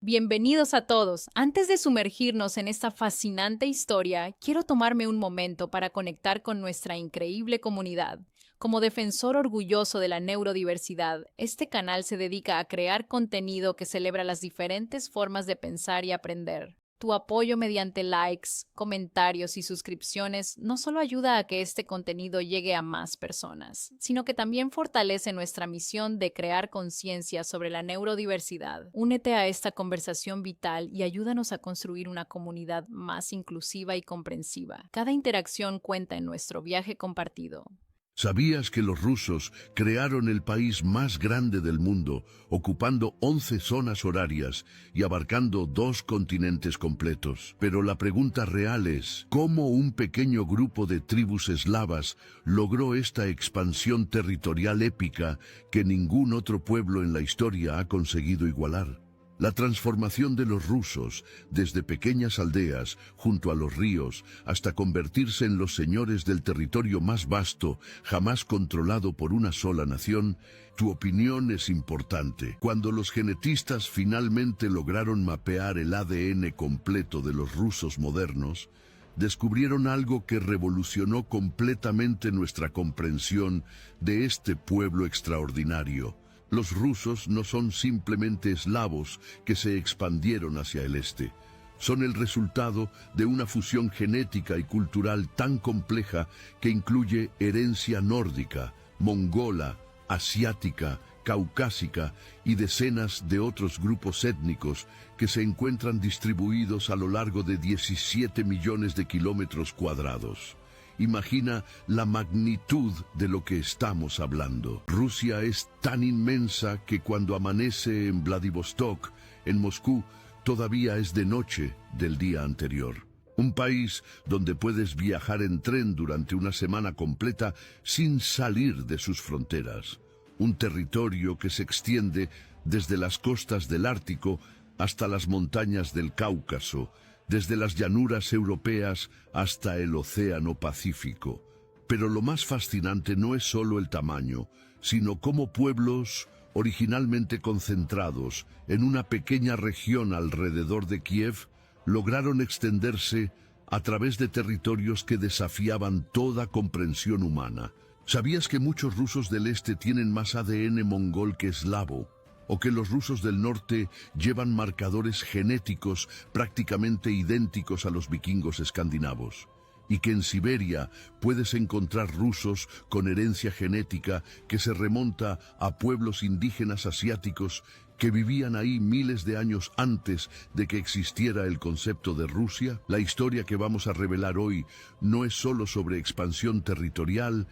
Bienvenidos a todos. Antes de sumergirnos en esta fascinante historia, quiero tomarme un momento para conectar con nuestra increíble comunidad. Como defensor orgulloso de la neurodiversidad, este canal se dedica a crear contenido que celebra las diferentes formas de pensar y aprender. Tu apoyo mediante likes, comentarios y suscripciones no solo ayuda a que este contenido llegue a más personas, sino que también fortalece nuestra misión de crear conciencia sobre la neurodiversidad. Únete a esta conversación vital y ayúdanos a construir una comunidad más inclusiva y comprensiva. Cada interacción cuenta en nuestro viaje compartido. ¿Sabías que los rusos crearon el país más grande del mundo, ocupando 11 zonas horarias y abarcando 2 continentes completos? Pero la pregunta real es, ¿cómo un pequeño grupo de tribus eslavas logró esta expansión territorial épica que ningún otro pueblo en la historia ha conseguido igualar? La transformación de los rusos, desde pequeñas aldeas junto a los ríos hasta convertirse en los señores del territorio más vasto, jamás controlado por una sola nación, tu opinión es importante. Cuando los genetistas finalmente lograron mapear el ADN completo de los rusos modernos, descubrieron algo que revolucionó completamente nuestra comprensión de este pueblo extraordinario. Los rusos no son simplemente eslavos que se expandieron hacia el este. Son el resultado de una fusión genética y cultural tan compleja que incluye herencia nórdica, mongola, asiática, caucásica y decenas de otros grupos étnicos que se encuentran distribuidos a lo largo de 17 millones de kilómetros cuadrados. Imagina la magnitud de lo que estamos hablando. Rusia es tan inmensa que cuando amanece en Vladivostok, en Moscú, todavía es de noche del día anterior. Un país donde puedes viajar en tren durante una semana completa sin salir de sus fronteras. Un territorio que se extiende desde las costas del Ártico hasta las montañas del Cáucaso, desde las llanuras europeas hasta el Océano Pacífico. Pero lo más fascinante no es solo el tamaño, sino cómo pueblos originalmente concentrados en una pequeña región alrededor de Kiev lograron extenderse a través de territorios que desafiaban toda comprensión humana. ¿Sabías que muchos rusos del este tienen más ADN mongol que eslavo? ¿O que los rusos del norte llevan marcadores genéticos prácticamente idénticos a los vikingos escandinavos? Y que en Siberia puedes encontrar rusos con herencia genética que se remonta a pueblos indígenas asiáticos que vivían ahí miles de años antes de que existiera el concepto de Rusia. La historia que vamos a revelar hoy no es solo sobre expansión territorial,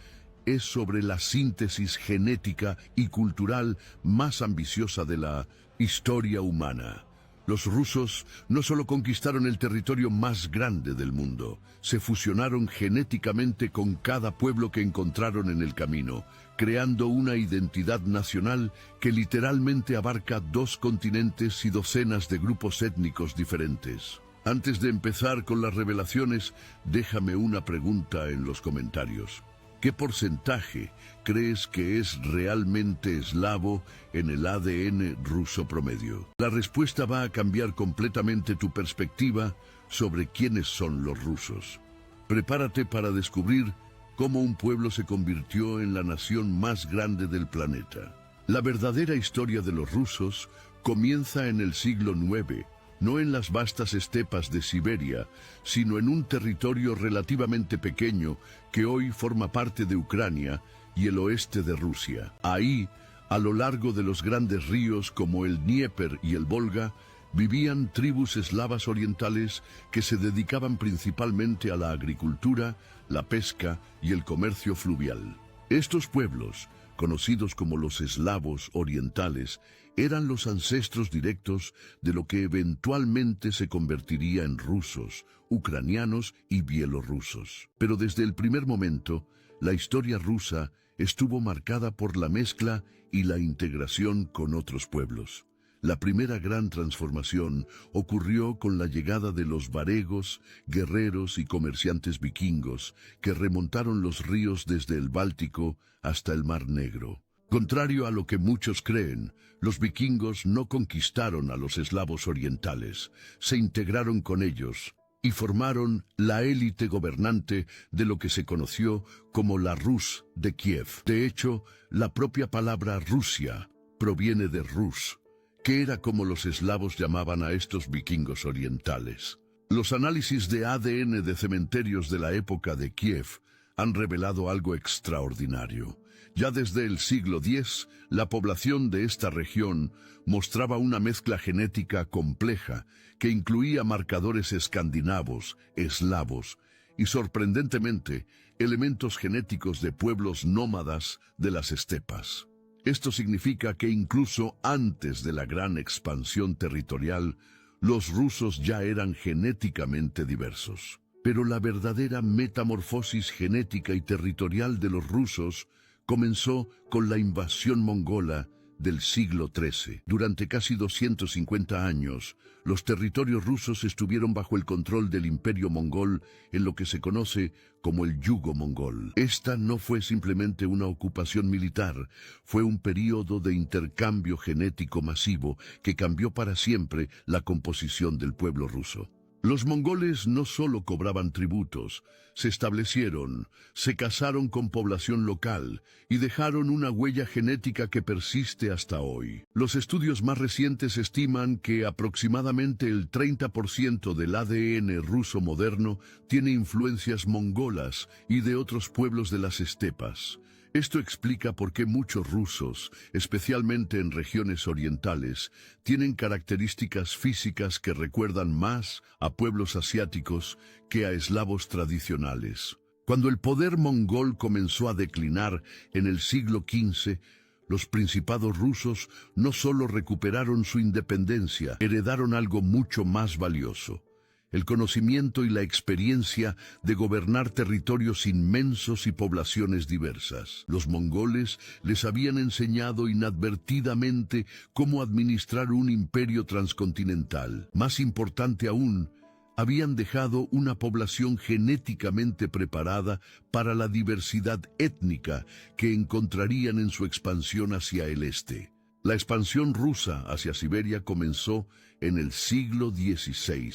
es sobre la síntesis genética y cultural más ambiciosa de la historia humana. Los rusos no solo conquistaron el territorio más grande del mundo, se fusionaron genéticamente con cada pueblo que encontraron en el camino, creando una identidad nacional que literalmente abarca 2 continentes y docenas de grupos étnicos diferentes. Antes de empezar con las revelaciones, déjame una pregunta en los comentarios. ¿Qué porcentaje crees que es realmente eslavo en el ADN ruso promedio? La respuesta va a cambiar completamente tu perspectiva sobre quiénes son los rusos. Prepárate para descubrir cómo un pueblo se convirtió en la nación más grande del planeta. La verdadera historia de los rusos comienza en el siglo IX, no en las vastas estepas de Siberia, sino en un territorio relativamente pequeño que hoy forma parte de Ucrania y el oeste de Rusia. Ahí, a lo largo de los grandes ríos como el Dnieper y el Volga, vivían tribus eslavas orientales que se dedicaban principalmente a la agricultura, la pesca y el comercio fluvial. Estos pueblos, conocidos como los eslavos orientales, eran los ancestros directos de lo que eventualmente se convertiría en rusos, ucranianos y bielorrusos. Pero desde el primer momento, la historia rusa estuvo marcada por la mezcla y la integración con otros pueblos. La primera gran transformación ocurrió con la llegada de los varegos, guerreros y comerciantes vikingos que remontaron los ríos desde el Báltico hasta el Mar Negro. Contrario a lo que muchos creen, los vikingos no conquistaron a los eslavos orientales, se integraron con ellos y formaron la élite gobernante de lo que se conoció como la Rus de Kiev. De hecho, la propia palabra Rusia proviene de Rus, que era como los eslavos llamaban a estos vikingos orientales. Los análisis de ADN de cementerios de la época de Kiev han revelado algo extraordinario. Ya desde el siglo X, la población de esta región mostraba una mezcla genética compleja que incluía marcadores escandinavos, eslavos y, sorprendentemente, elementos genéticos de pueblos nómadas de las estepas. Esto significa que incluso antes de la gran expansión territorial, los rusos ya eran genéticamente diversos. Pero la verdadera metamorfosis genética y territorial de los rusos comenzó con la invasión mongola del siglo XIII. Durante casi 250 años, los territorios rusos estuvieron bajo el control del Imperio Mongol en lo que se conoce como el Yugo Mongol. Esta no fue simplemente una ocupación militar, fue un período de intercambio genético masivo que cambió para siempre la composición del pueblo ruso. Los mongoles no solo cobraban tributos, se establecieron, se casaron con población local y dejaron una huella genética que persiste hasta hoy. Los estudios más recientes estiman que aproximadamente el 30% del ADN ruso moderno tiene influencias mongolas y de otros pueblos de las estepas. Esto explica por qué muchos rusos, especialmente en regiones orientales, tienen características físicas que recuerdan más a pueblos asiáticos que a eslavos tradicionales. Cuando el poder mongol comenzó a declinar en el siglo XV, los principados rusos no solo recuperaron su independencia, heredaron algo mucho más valioso: el conocimiento y la experiencia de gobernar territorios inmensos y poblaciones diversas. Los mongoles les habían enseñado inadvertidamente cómo administrar un imperio transcontinental. Más importante aún, habían dejado una población genéticamente preparada para la diversidad étnica que encontrarían en su expansión hacia el este. La expansión rusa hacia Siberia comenzó en el siglo XVI.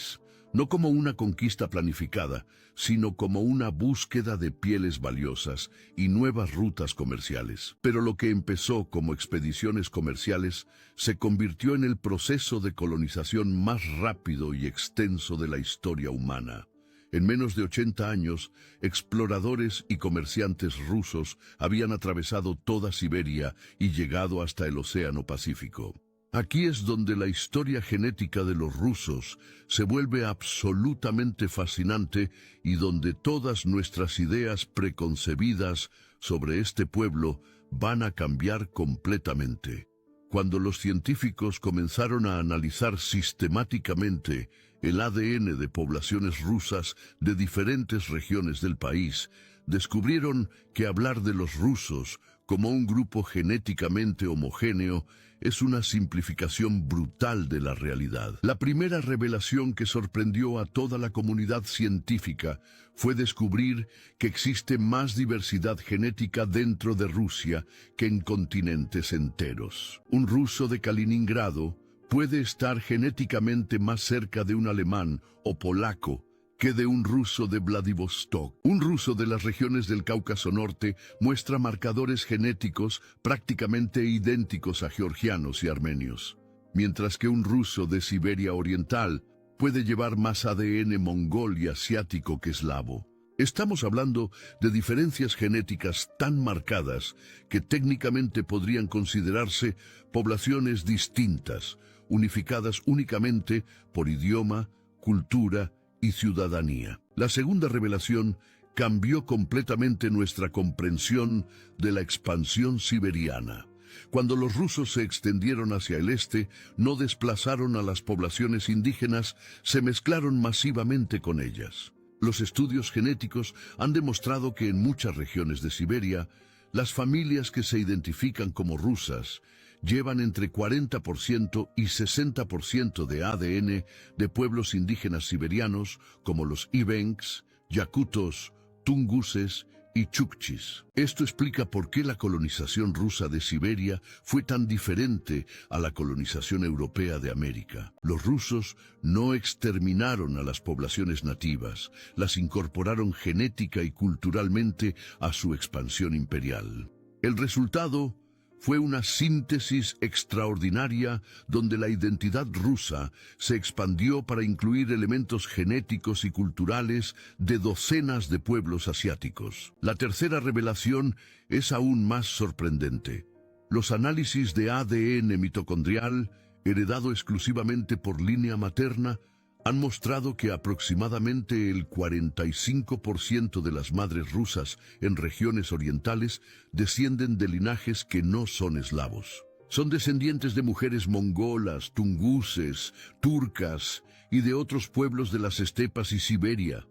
No como una conquista planificada, sino como una búsqueda de pieles valiosas y nuevas rutas comerciales. Pero lo que empezó como expediciones comerciales se convirtió en el proceso de colonización más rápido y extenso de la historia humana. En menos de 80 años, exploradores y comerciantes rusos habían atravesado toda Siberia y llegado hasta el Océano Pacífico. Aquí es donde la historia genética de los rusos se vuelve absolutamente fascinante y donde todas nuestras ideas preconcebidas sobre este pueblo van a cambiar completamente. Cuando los científicos comenzaron a analizar sistemáticamente el ADN de poblaciones rusas de diferentes regiones del país, descubrieron que hablar de los rusos como un grupo genéticamente homogéneo es una simplificación brutal de la realidad. La primera revelación que sorprendió a toda la comunidad científica fue descubrir que existe más diversidad genética dentro de Rusia que en continentes enteros. Un ruso de Kaliningrado puede estar genéticamente más cerca de un alemán o polaco que de un ruso de Vladivostok. Un ruso de las regiones del Cáucaso Norte muestra marcadores genéticos prácticamente idénticos a georgianos y armenios, mientras que un ruso de Siberia Oriental puede llevar más ADN mongol y asiático que eslavo. Estamos hablando de diferencias genéticas tan marcadas que técnicamente podrían considerarse poblaciones distintas, unificadas únicamente por idioma, cultura y ciudadanía. La segunda revelación cambió completamente nuestra comprensión de la expansión siberiana. Cuando los rusos se extendieron hacia el este, no desplazaron a las poblaciones indígenas, se mezclaron masivamente con ellas. Los estudios genéticos han demostrado que en muchas regiones de Siberia, las familias que se identifican como rusas llevan entre 40% y 60% de ADN de pueblos indígenas siberianos como los Ibenks, yakutos, tunguses y chukchis. Esto explica por qué la colonización rusa de Siberia fue tan diferente a la colonización europea de América. Los rusos no exterminaron a las poblaciones nativas, las incorporaron genética y culturalmente a su expansión imperial. El resultado fue una síntesis extraordinaria donde la identidad rusa se expandió para incluir elementos genéticos y culturales de docenas de pueblos asiáticos. La tercera revelación es aún más sorprendente. Los análisis de ADN mitocondrial, heredado exclusivamente por línea materna, han mostrado que aproximadamente el 45% de las madres rusas en regiones orientales descienden de linajes que no son eslavos. Son descendientes de mujeres mongolas, tunguses, turcas y de otros pueblos de las estepas y Siberia.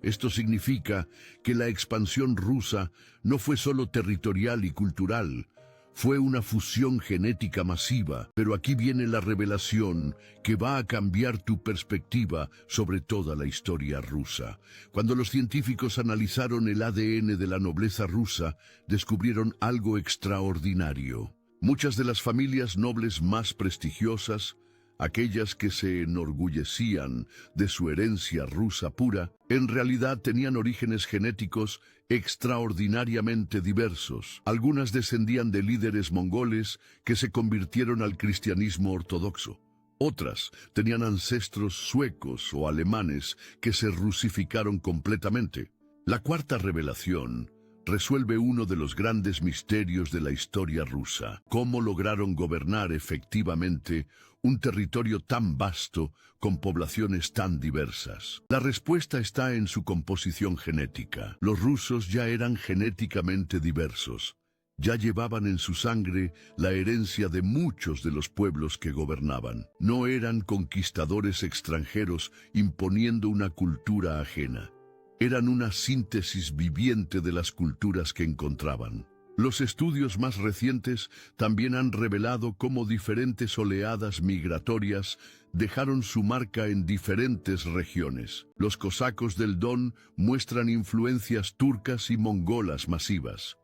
Esto significa que la expansión rusa no fue solo territorial y cultural, fue una fusión genética masiva, pero aquí viene la revelación que va a cambiar tu perspectiva sobre toda la historia rusa. Cuando los científicos analizaron el ADN de la nobleza rusa, descubrieron algo extraordinario. Muchas de las familias nobles más prestigiosas, aquellas que se enorgullecían de su herencia rusa pura, en realidad tenían orígenes genéticos extraordinariamente diversos. Algunas descendían de líderes mongoles que se convirtieron al cristianismo ortodoxo. Otras tenían ancestros suecos o alemanes que se rusificaron completamente. La cuarta revelación resuelve uno de los grandes misterios de la historia rusa: cómo lograron gobernar efectivamente un territorio tan vasto con poblaciones tan diversas. La respuesta está en su composición genética. Los rusos ya eran genéticamente diversos. Ya llevaban en su sangre la herencia de muchos de los pueblos que gobernaban. No eran conquistadores extranjeros imponiendo una cultura ajena. Eran una síntesis viviente de las culturas que encontraban. Los estudios más recientes también han revelado cómo diferentes oleadas migratorias dejaron su marca en diferentes regiones. Los cosacos del Don muestran influencias turcas y mongolas masivas.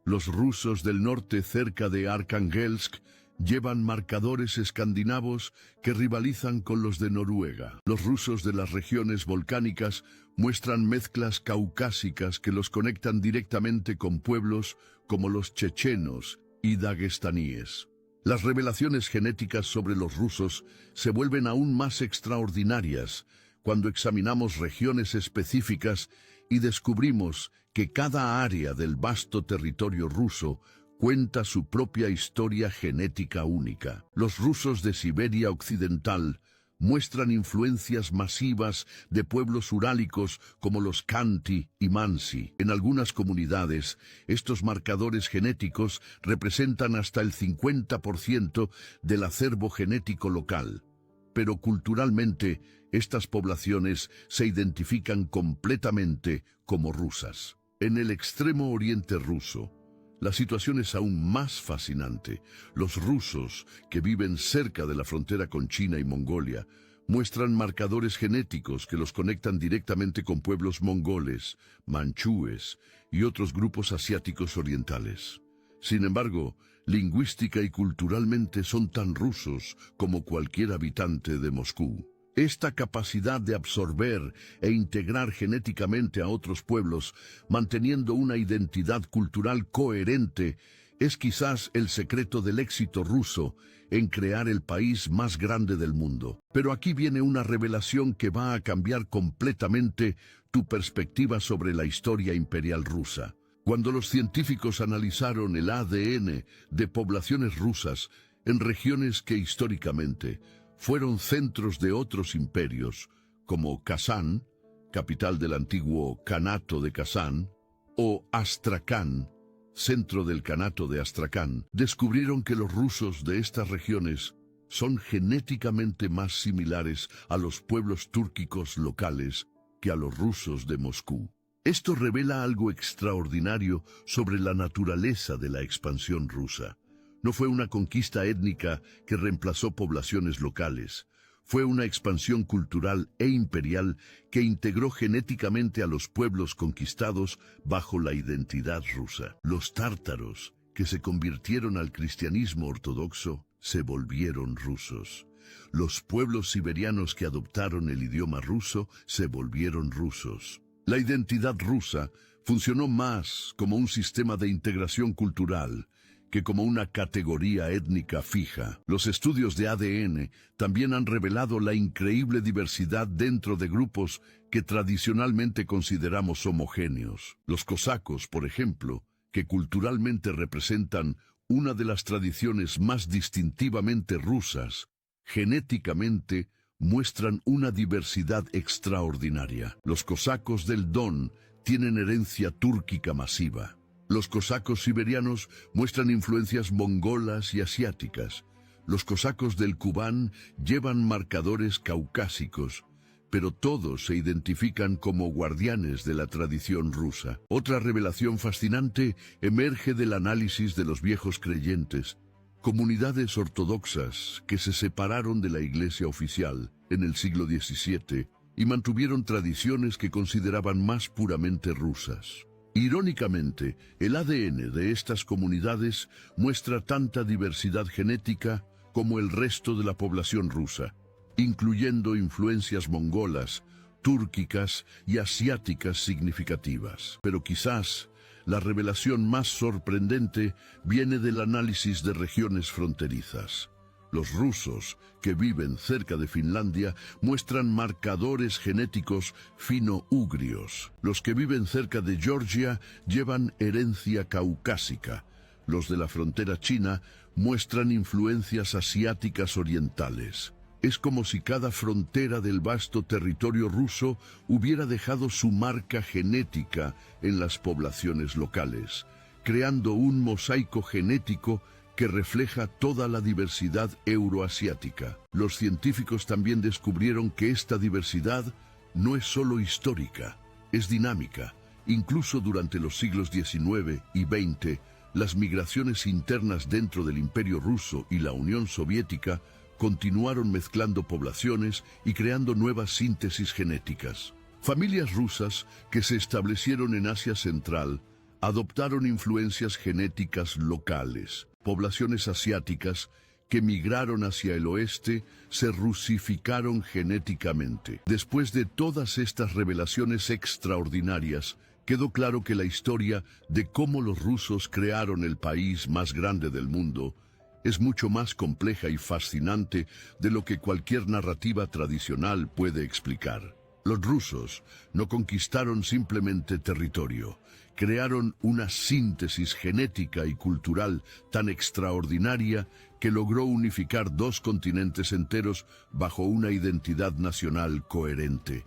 Los rusos del norte cerca de Arkangelsk llevan marcadores escandinavos que rivalizan con los de Noruega. Los rusos de las regiones volcánicas muestran mezclas caucásicas que los conectan directamente con pueblos como los chechenos y dagestaníes. Las revelaciones genéticas sobre los rusos se vuelven aún más extraordinarias cuando examinamos regiones específicas y descubrimos que cada área del vasto territorio ruso cuenta su propia historia genética única. Los rusos de Siberia Occidental muestran influencias masivas de pueblos urálicos como los Khanty y Mansi. En algunas comunidades, estos marcadores genéticos representan hasta el 50% del acervo genético local. Pero culturalmente, estas poblaciones se identifican completamente como rusas. En el extremo oriente ruso, la situación es aún más fascinante. Los rusos, que viven cerca de la frontera con China y Mongolia, muestran marcadores genéticos que los conectan directamente con pueblos mongoles, manchúes y otros grupos asiáticos orientales. Sin embargo, lingüística y culturalmente son tan rusos como cualquier habitante de Moscú. Esta capacidad de absorber e integrar genéticamente a otros pueblos, manteniendo una identidad cultural coherente, es quizás el secreto del éxito ruso en crear el país más grande del mundo. Pero aquí viene una revelación que va a cambiar completamente tu perspectiva sobre la historia imperial rusa. Cuando los científicos analizaron el ADN de poblaciones rusas en regiones que históricamente fueron centros de otros imperios, como Kazán, capital del antiguo Kanato de Kazán, o Astracán, centro del Kanato de Astracán, descubrieron que los rusos de estas regiones son genéticamente más similares a los pueblos túrquicos locales que a los rusos de Moscú. Esto revela algo extraordinario sobre la naturaleza de la expansión rusa. No fue una conquista étnica que reemplazó poblaciones locales. Fue una expansión cultural e imperial que integró genéticamente a los pueblos conquistados bajo la identidad rusa. Los tártaros, que se convirtieron al cristianismo ortodoxo, se volvieron rusos. Los pueblos siberianos que adoptaron el idioma ruso se volvieron rusos. La identidad rusa funcionó más como un sistema de integración cultural que como una categoría étnica fija. Los estudios de ADN también han revelado la increíble diversidad dentro de grupos que tradicionalmente consideramos homogéneos. Los cosacos, por ejemplo, que culturalmente representan una de las tradiciones más distintivamente rusas, genéticamente muestran una diversidad extraordinaria. Los cosacos del Don tienen herencia túrquica masiva. Los cosacos siberianos muestran influencias mongolas y asiáticas. Los cosacos del Kubán llevan marcadores caucásicos, pero todos se identifican como guardianes de la tradición rusa. Otra revelación fascinante emerge del análisis de los viejos creyentes, comunidades ortodoxas que se separaron de la Iglesia oficial en el siglo XVII y mantuvieron tradiciones que consideraban más puramente rusas. Irónicamente, el ADN de estas comunidades muestra tanta diversidad genética como el resto de la población rusa, incluyendo influencias mongolas, túrquicas y asiáticas significativas. Pero quizás la revelación más sorprendente viene del análisis de regiones fronterizas. Los rusos, que viven cerca de Finlandia, muestran marcadores genéticos fino-ugrios. Los que viven cerca de Georgia llevan herencia caucásica. Los de la frontera china muestran influencias asiáticas orientales. Es como si cada frontera del vasto territorio ruso hubiera dejado su marca genética en las poblaciones locales, creando un mosaico genético que refleja toda la diversidad euroasiática. Los científicos también descubrieron que esta diversidad no es solo histórica, es dinámica. Incluso durante los siglos XIX y XX, las migraciones internas dentro del Imperio Ruso y la Unión Soviética continuaron mezclando poblaciones y creando nuevas síntesis genéticas. Familias rusas que se establecieron en Asia Central adoptaron influencias genéticas locales. Poblaciones asiáticas que migraron hacia el oeste se rusificaron genéticamente. Después de todas estas revelaciones extraordinarias, quedó claro que la historia de cómo los rusos crearon el país más grande del mundo es mucho más compleja y fascinante de lo que cualquier narrativa tradicional puede explicar. Los rusos no conquistaron simplemente territorio, crearon una síntesis genética y cultural tan extraordinaria que logró unificar dos continentes enteros bajo una identidad nacional coherente.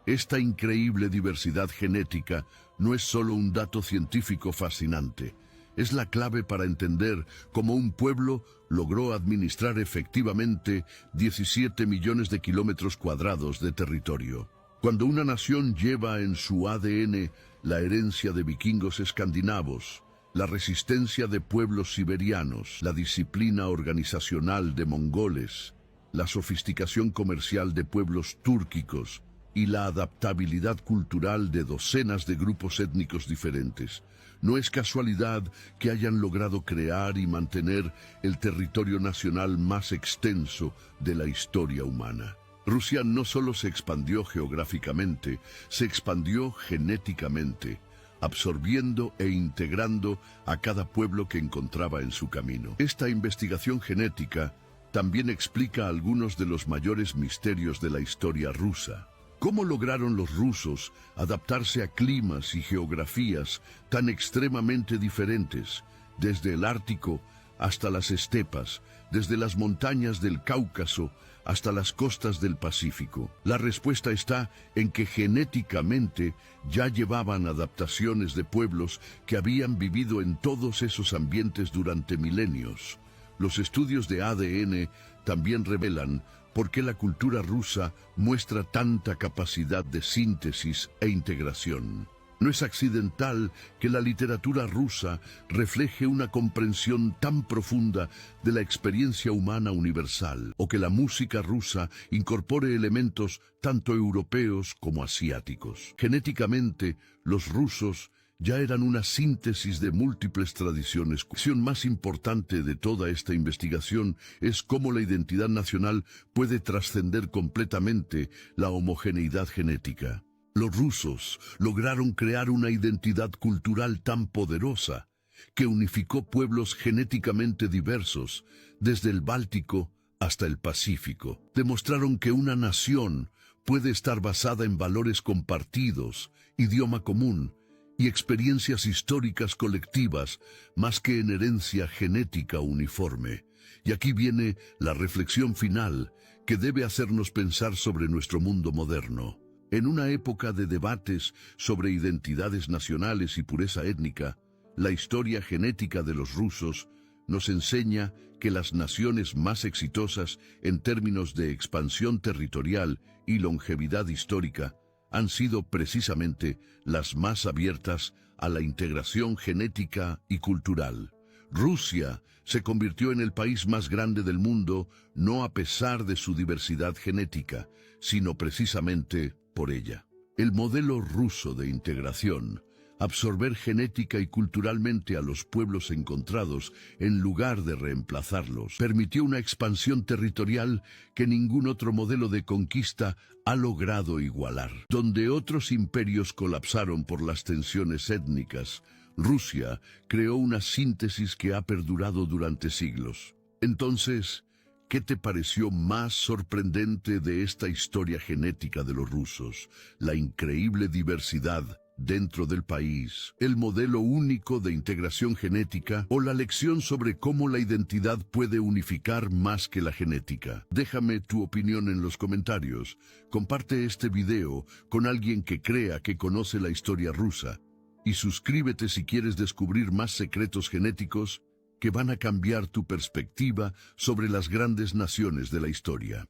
Esta increíble diversidad genética no es solo un dato científico fascinante, es la clave para entender cómo un pueblo logró administrar efectivamente 17 millones de kilómetros cuadrados de territorio. Cuando una nación lleva en su ADN la herencia de vikingos escandinavos, la resistencia de pueblos siberianos, la disciplina organizacional de mongoles, la sofisticación comercial de pueblos túrquicos y la adaptabilidad cultural de docenas de grupos étnicos diferentes, no es casualidad que hayan logrado crear y mantener el territorio nacional más extenso de la historia humana. Rusia no solo se expandió geográficamente, se expandió genéticamente, absorbiendo e integrando a cada pueblo que encontraba en su camino. Esta investigación genética también explica algunos de los mayores misterios de la historia rusa. ¿Cómo lograron los rusos adaptarse a climas y geografías tan extremadamente diferentes, desde el Ártico hasta las estepas, desde las montañas del Cáucaso hasta las costas del Pacífico? La respuesta está en que genéticamente ya llevaban adaptaciones de pueblos que habían vivido en todos esos ambientes durante milenios. Los estudios de ADN también revelan por qué la cultura rusa muestra tanta capacidad de síntesis e integración. No es accidental que la literatura rusa refleje una comprensión tan profunda de la experiencia humana universal, o que la música rusa incorpore elementos tanto europeos como asiáticos. Genéticamente, los rusos ya eran una síntesis de múltiples tradiciones. La cuestión más importante de toda esta investigación es cómo la identidad nacional puede trascender completamente la homogeneidad genética. Los rusos lograron crear una identidad cultural tan poderosa que unificó pueblos genéticamente diversos, desde el Báltico hasta el Pacífico. Demostraron que una nación puede estar basada en valores compartidos, idioma común y experiencias históricas colectivas, más que en herencia genética uniforme. Y aquí viene la reflexión final que debe hacernos pensar sobre nuestro mundo moderno. En una época de debates sobre identidades nacionales y pureza étnica, la historia genética de los rusos nos enseña que las naciones más exitosas en términos de expansión territorial y longevidad histórica han sido precisamente las más abiertas a la integración genética y cultural. Rusia se convirtió en el país más grande del mundo no a pesar de su diversidad genética, sino precisamente por ella. El modelo ruso de integración, absorber genética y culturalmente a los pueblos encontrados en lugar de reemplazarlos, permitió una expansión territorial que ningún otro modelo de conquista ha logrado igualar. Donde otros imperios colapsaron por las tensiones étnicas, Rusia creó una síntesis que ha perdurado durante siglos. Entonces, ¿qué te pareció más sorprendente de esta historia genética de los rusos? La increíble diversidad dentro del país, el modelo único de integración genética o la lección sobre cómo la identidad puede unificar más que la genética. Déjame tu opinión en los comentarios. Comparte este video con alguien que crea que conoce la historia rusa. Y suscríbete si quieres descubrir más secretos genéticos que van a cambiar tu perspectiva sobre las grandes naciones de la historia.